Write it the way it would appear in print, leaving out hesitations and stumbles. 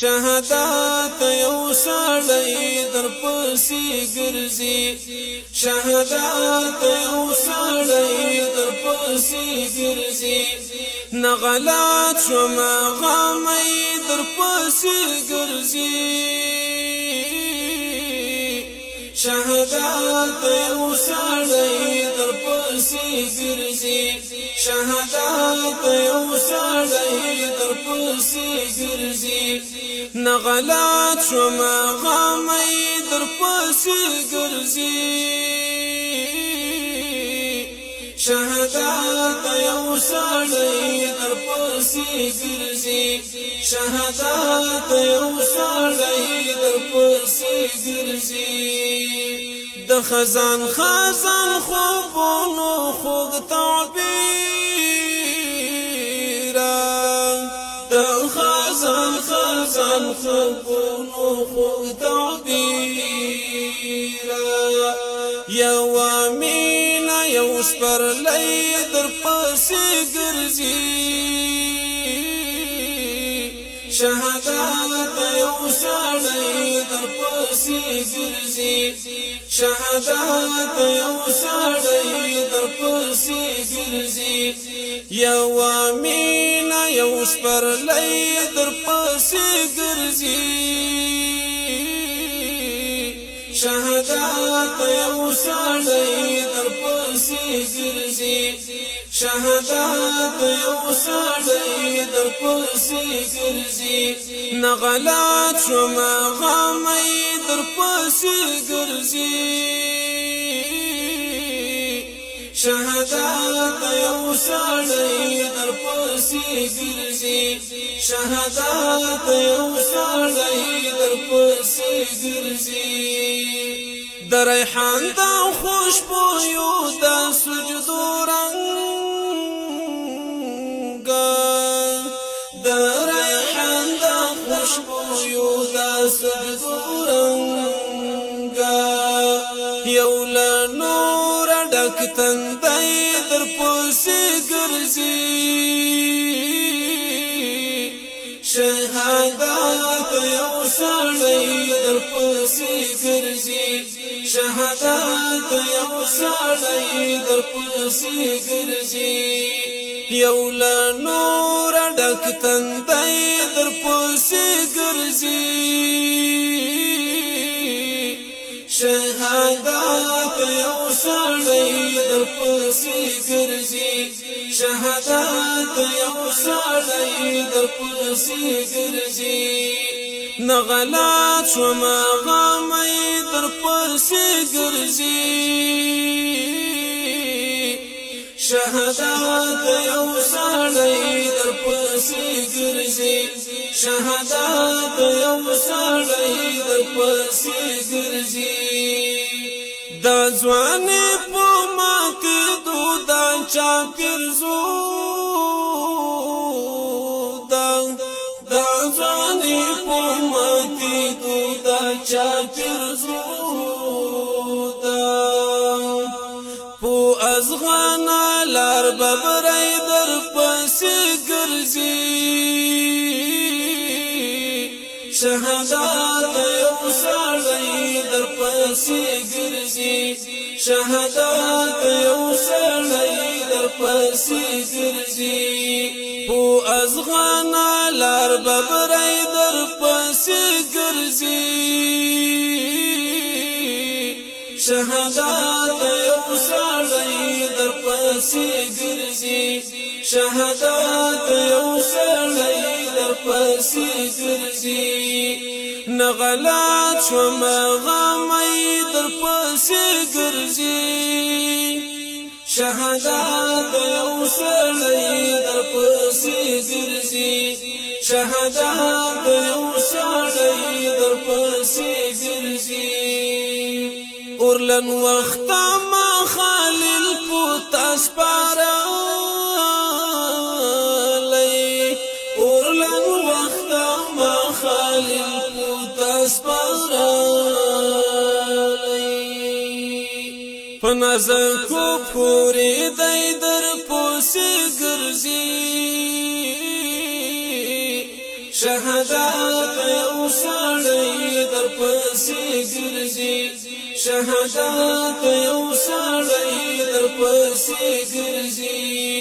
شهادت یو سړی در پسې ګرځي شهادت یو سړی در پسې ګرځي نغلات شوم غمې در پسې ګرځي شهادت یو سړی در پسې ګرځي شهادت یو سړی در پسې ګرځي نغلات شوم غمې در پسې ګرځي شهادت یو سړی در پسې ګرځي شهادت یو سړی در پسې ګرځي د خزان خزان خوبونو خوږ تعبیر د خزان خزان خوبونو خوږ تعبیر یو مینا یو سپرلی در پسې ګرځي شهادت یو سړی در پسې ګرځي شهادت یو سړی در پسې ګرځي یو مینا یو سپرلی در پسې ګرځي شهادت یو سړی در پسې ګرځي شهادت یو سړی در پسې ګرځي نغلات شوم غمې در پسې ګرځي شهادت یو سړی در پسې ګرځي شهادت یو سړی در پسې ګرځي د ریحان د خوشبویو د سجدو رنګ د ریحان د خوشبویو د سجدو رنګ یو له نور ډک تندی در پسې ګرځي شهادت یو سړی در پسې ګرځي شهادت یو سړی در پسې ګرځي یو له نور ډک تندی در پسې ګرځي شهادت یو سړی در پسې ګرځي شهادت یو سړی در پسې ګرځي نغلات شوم غمې در پسې ګرځي شهادت یو سړی در پسې ګرځي شهادت یو سړی در پسې ګرځي د ځواني په ماتې دودا چا پیرزو د ځواني په ماتې دودا چا پیرزو په ازغان لار ببرای در پسې ګرځي شهادت یو سړی در پسې ګرځي شهادت یو سړی در پسې ګرځي په ازغان لار ببرای در پسې ګرځي شهادت یو سړی در پسې ګرځي شهادت یو سړی در پسې ګرځي نغلات شوم غمې در پسې ګرځي شهادت یو سړی در پسې ګرځي شهادت یو سړی در پسې ګرځي اورلن وخت ما خلیل پوتا سپارلی اورلن وخت ما خلیل پوتا سپارلی پنزکو پوری دی در پوسی گرزی شهادت یو سړی در پسې ګرځي شهادت یو سړی در پسې ګرځي